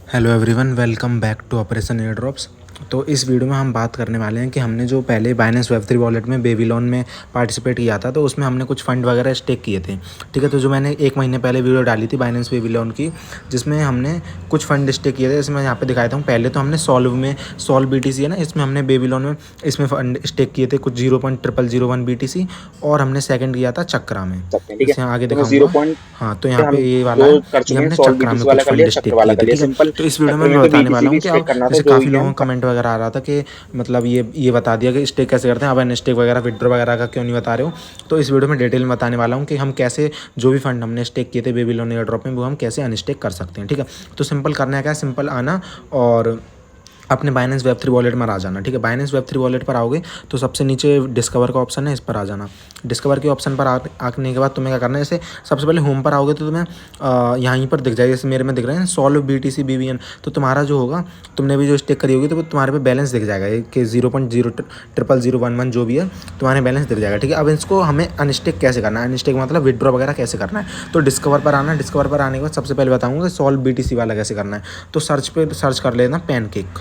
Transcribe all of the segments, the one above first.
Hello everyone, welcome back to operation air drops. तो इस video में हम बात करने वाले हैं कि हमने जो पहले बाइनेंस वेब 3 वॉलेट में बेबीलोन में पार्टिसिपेट किया था, तो उसमें हमने कुछ फंड वगैरह स्टेक किए थे। ठीक है, तो जो मैंने 1 महीने पहले वीडियो डाली थी बाइनेंस बेबीलोन की, जिसमें हमने कुछ फंड स्टेक किए थे, इसमें यहाँ पे दिखाया था। पहले तो हमने सॉल्व BTC है ना, इसमें हमने बेबीलोन में इसमें फंड स्टेक किए थे कुछ 0.0001 BTC, और हमने सेकंड किया था चक्रा में। सकते हैं। ठीक है, इसे आगे तो मैं 0 दिखाऊंगा। पॉइंट हाँ, तो यहाँ हम पे ये वाला दो है, कर ये चुके हैं। हमने सॉल्व चक्रा में बीटीसी कुछ वाला कर लिया, फंड चक्र स्टेक वाला किए कर थे। लिया। ठीक है, सिंपल तो इस वीडियो में चक्र मैं में बताने वाला बीटीसी हूँ भी कि स्टेक आप करना था, जैसे जो काफ़ी भी लोगों है। का कमेंट वगैरह आ रहा था कि मतलब ये बता दिया कि स्टेक कैसे करते हैं, अब अनस्टेक वगैरह विड्रॉ वगैरह का क्यों नहीं बता रहे हो। तो इस वीडियो में डिटेल में बताने वाला हूँ कि हम कैसे जो भी फंड हमने स्टेक किए थे बेबीलोन एयर ड्रॉप में, वो हम कैसे अनस्टेक कर सकते हैं। ठीक है, तो सिंपल करना है क्या, सिंपल आना और अपने बाइनेंस वेब 3 वॉलेट में आ जाना। ठीक है, बाइनेंस वेब 3 वॉलेट पर आओगे तो सबसे नीचे डिस्कवर का ऑप्शन है, इस पर आ जाना। डिस्कवर के ऑप्शन पर आने के बाद तुम्हें क्या करना है, जैसे सबसे पहले होम पर आओगे तो तुम्हें यहाँ पर दिख जाएगा, जैसे मेरे में दिख रहे हैं सॉल्व BTC BBN। तो तुम्हारा जो होगा, तुमने भी जो स्टेक करी होगी, तो वो तुम्हारे पे बैलेंस दिख जाएगा कि 0.00011 जो भी है तुम्हारे बैलेंस दिख जाएगा। ठीक है, अब इसको हमें अनस्टेक कैसे करना है, अनस्टेक मतलब विड्रॉ वगैरह कैसे करना है। तो डिस्कवर पर आना, डिस्कवर पर आने के बाद सबसे पहले बताऊँगा सॉल्व BTC वाला कैसे करना है। तो सर्च कर लेना पैनकेक।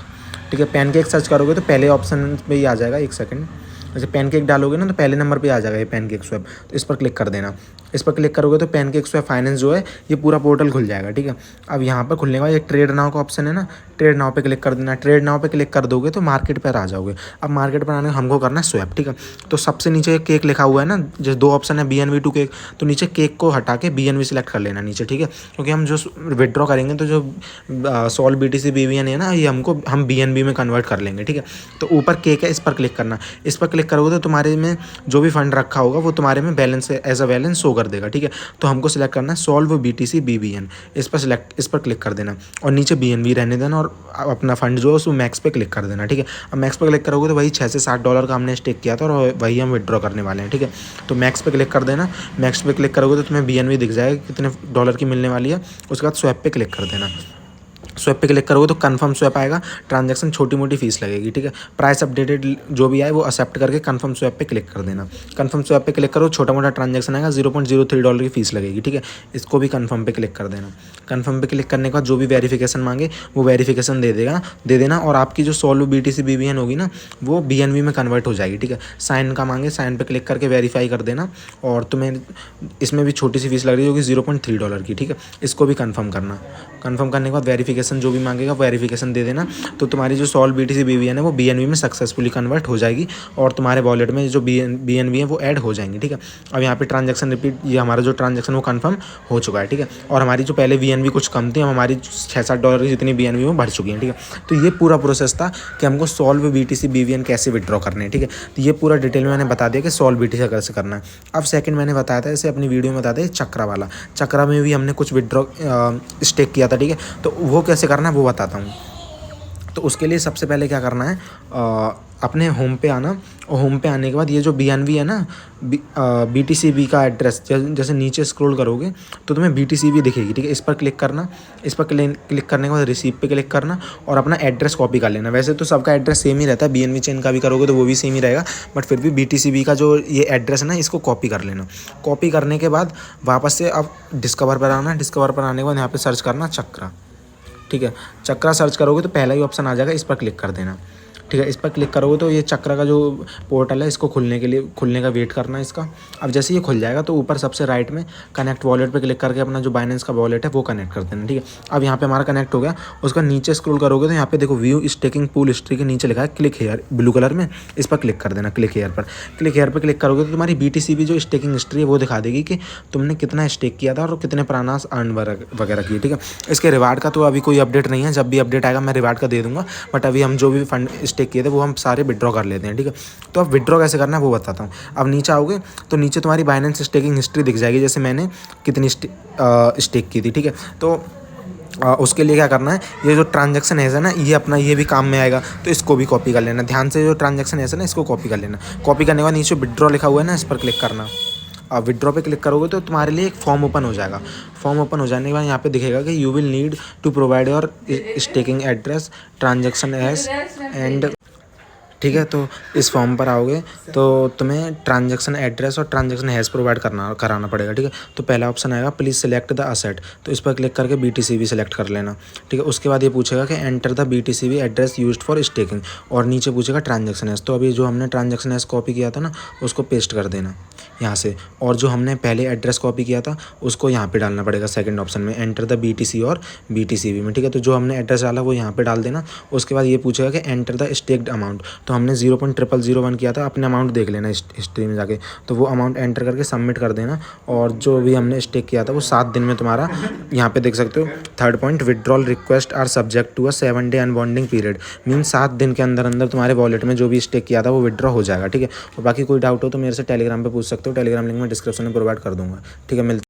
ठीक है, पैनकेक सर्च करोगे तो पहले ऑप्शन पे ही आ जाएगा। एक सेकंड, जैसे पैनकेक डालोगे ना तो पहले नंबर पे आ जाएगा ये पैनकेक स्वैप। तो इस पर क्लिक कर देना। इस पर क्लिक करोगे तो पैनकेक स्वैप फाइनेंस जो है ये पूरा पोर्टल खुल जाएगा। ठीक है, अब यहाँ पर खुलने के बाद ये ट्रेड नाउ का ऑप्शन है ना, ट्रेड नाउ पे क्लिक कर देना। ट्रेड नाउ पे क्लिक कर दोगे तो मार्केट पर आ जाओगे। अब मार्केट पर आने हमको करना है स्वैप। ठीक है, तो सबसे नीचे केक लिखा हुआ है ना, जैसे 2 ऑप्शन है BNB2 केक, तो नीचे केक को हटा के BNB सेलेक्ट कर लेना नीचे। ठीक है, क्योंकि हम जो विड्रॉ करेंगे तो जो सॉल्व BTC BBN है ना, ये हम BNB में कन्वर्ट कर लेंगे। ठीक है, तो ऊपर केक है, इस पर क्लिक करना। इस पर क्लिक करोगे तो तुम्हारे में जो भी फंड रखा होगा वो तुम्हारे में balance as a balance show कर देगा। ठीक है, तो हमको सिलेक्ट करना है सॉल्व BTC BBN। इस पर क्लिक कर देना और नीचे BNB रहने देना और अपना फंड जो है उसको मैक्स पे क्लिक कर देना। ठीक है, अब मैक्स पे क्लिक करोगे तो वही $6 से $7 का हमने स्टेक किया था और वही हम विड्रॉ करने वाले हैं। ठीक है, तो मैक्स पे क्लिक कर देना। मैक्स पे क्लिक करोगे तो तुम्हें BNB दिख जाएगा कितने डॉलर की मिलने वाली है। उसके बाद स्वैप पे क्लिक कर देना। स्वैप पे क्लिक करोगे तो कंफर्म स्वैप आएगा, ट्रांजैक्शन छोटी मोटी फीस लगेगी। ठीक है, प्राइस अपडेटेड जो भी आए वो एक्सेप्ट करके कंफर्म स्वैप पे क्लिक कर देना। कंफर्म स्वैप पे क्लिक करो, छोटा मोटा ट्रांजैक्शन आएगा, $0.03 की फीस लगेगी। ठीक है, इसको भी कंफर्म पे क्लिक कर देना। कंफर्म पे क्लिक करने के बाद जो भी वेरिफिकेशन मांगे वो वेरिफिकेशन दे देना और आपकी जो सॉल्व BTC BBN होगी ना, वो BNB में कन्वर्ट हो जाएगी। ठीक है, साइन का मांगे, साइन पे क्लिक करके वेरीफाई कर देना और तुम्हें इसमें भी छोटी सी फीस लग रही होगी $0.3 की। ठीक है, इसको भी कंफर्म करना। कंफर्म करने के बाद वेरिफिकेशन जो भी मांगेगा वेरिफिकेशन दे देना। तो तुम्हारी जो सॉल्व BTC BBN है वो BNB में सक्सेसफुली कन्वर्ट हो जाएगी और तुम्हारे वॉलेट में जो BNB है वो ऐड हो जाएंगे। ठीक है, अब यहाँ पे ट्रांजैक्शन रिपीट, ये हमारा जो ट्रांजैक्शन वो कंफर्म हो चुका है। ठीक है, और हमारी जो पहले BNB कुछ कम थी, अब हमारी $6-7 की जितनी BNB वो बढ़ चुकी है। ठीक है, तो ये पूरा प्रोसेस था कि हमको सॉल्व BTC BBN कैसे विड्रॉ करने हैं। ठीक है, तो ये पूरा डिटेल में मैंने बता दिया कि सॉल्व BTC कैसे करना है। अब सेकंड मैंने बताया था, जैसे अपनी वीडियो में बताते हैं चक्रा वाला, चक्रा में भी हमने कुछ विड्रॉ स्टेक किया था। ठीक है, तो वो कैसे करना है वो बताता हूँ। तो उसके लिए सबसे पहले क्या करना है, अपने होम पे आना और होम पे आने के बाद ये जो BNB है ना, BTCB का एड्रेस, जैसे नीचे स्क्रॉल करोगे तो तुम्हें BTCB दिखेगी। ठीक है, इस पर क्लिक करना। इस पर क्लिक करने के बाद रिसीव पे क्लिक करना और अपना एड्रेस कॉपी कर लेना। वैसे तो सबका एड्रेस सेम ही रहता है, BNB चेन का भी करोगे तो वो भी सेम ही रहेगा, बट फिर भी BTCB का जो ये एड्रेस है ना, इसको कॉपी कर लेना। कॉपी करने के बाद वापस से अब डिस्कवर पर आना। डिस्कवर पर आने के बाद यहाँ पर सर्च करना चक्रा। ठीक है, चक्रा सर्च करोगे तो पहला ही ऑप्शन आ जाएगा, इस पर क्लिक कर देना। ठीक है, इस पर क्लिक करोगे तो ये चक्रा का जो पोर्टल है इसको खुलने का वेट करना है इसका। अब जैसे ये खुल जाएगा तो ऊपर सबसे राइट में कनेक्ट वॉलेट पे क्लिक करके अपना जो बाइनेंस का वॉलेट है वो कनेक्ट कर देना। ठीक है, अब यहाँ पे हमारा कनेक्ट हो गया। उसका नीचे स्क्रॉल करोगे तो यहाँ पे देखो व्यू स्टेकिंग पूल हिस्ट्री के नीचे लिखा है क्लिक हेयर ब्लू कलर में, इस पर क्लिक कर देना। क्लिक हेयर पर क्लिक करोगे तो तुम्हारी BTCB जो स्टेकिंग हिस्ट्री है वो दिखा देगी कि तुमने कितना स्टेक किया था और कितने प्रानास अर्न वगैरह किए। ठीक है, इसके रिवार्ड का तो अभी कोई अपडेट नहीं है, जब भी अपडेट आएगा मैं रिवार्ड का दे दूंगा, बट अभी हम जो भी फंड स्टेक किए थे वो हम सारे विड्रॉ कर लेते हैं। ठीक है, तो अब विड्रॉ कैसे करना है वो बताता हूँ। अब नीचे आओगे तो नीचे तुम्हारी बाइनेंस स्टेकिंग हिस्ट्री दिख जाएगी, जैसे मैंने कितनी स्टेक की थी। ठीक है, तो उसके लिए क्या करना है, ये जो ट्रांजैक्शन है ना, ये अपना ये भी काम में आएगा, तो इसको भी कॉपी कर लेना। ध्यान से जो ट्रांजैक्शन है ना, इसको कॉपी कर लेना। कॉपी करने के बाद नीचे विड्रॉ लिखा हुआ है ना, इस पर क्लिक करना। अब विड्रॉ पे क्लिक करोगे तो तुम्हारे लिए एक फॉर्म ओपन हो जाएगा। फॉर्म ओपन हो जाने के बाद यहाँ पे दिखेगा कि you will need to provide your staking address, transaction S and ठीक है। तो इस फॉर्म पर आओगे तो तुम्हें ट्रांजैक्शन एड्रेस और ट्रांजैक्शन हैश प्रोवाइड कराना पड़ेगा। ठीक है। तो पहला ऑप्शन आएगा प्लीज़ सेलेक्ट द असेट, तो इस पर क्लिक करके BTCV सेलेक्ट कर लेना। ठीक है। उसके बाद ये पूछेगा कि enter the BTCV address used for staking, और नीचे पूछेगा ट्रांजैक्शन हैश। तो अभी जो हमने ट्रांजैक्शन हैश कॉपी किया था ना, उसको पेस्ट कर देना यहाँ से, और जो हमने पहले एड्रेस कॉपी किया था उसको यहाँ पे डालना पड़ेगा सेकंड ऑप्शन में, एंटर द BTC और BTCV में। ठीक है। तो जो हमने एड्रेस डाला वो यहाँ पे डाल देना। उसके बाद ये पूछेगा कि एंटर द स्टेक्ड अमाउंट, तो हमने 0.0001 किया था, अपने अमाउंट देख लेना हिस्ट्री में जाके, तो वो अमाउंट एंटर करके सबमिट कर देना। और जो भी हमने स्टेक किया था वो 7 दिन में तुम्हारा, यहाँ पे देख सकते हो third point, withdrawal request are subject to a 7 day unbonding period, mean 7 दिन के अंदर अंदर तुम्हारे वॉलेट में जो भी स्टेक किया था वो विड्रॉ हो जाएगा। ठीक है। और बाकी कोई डाउट हो तो मेरे से टेलीग्राम पे पूछ सकते हो, टेलीग्राम लिंक मैं डिस्क्रिप्शन में प्रोवाइड कर दूंगा। ठीक है। मिलते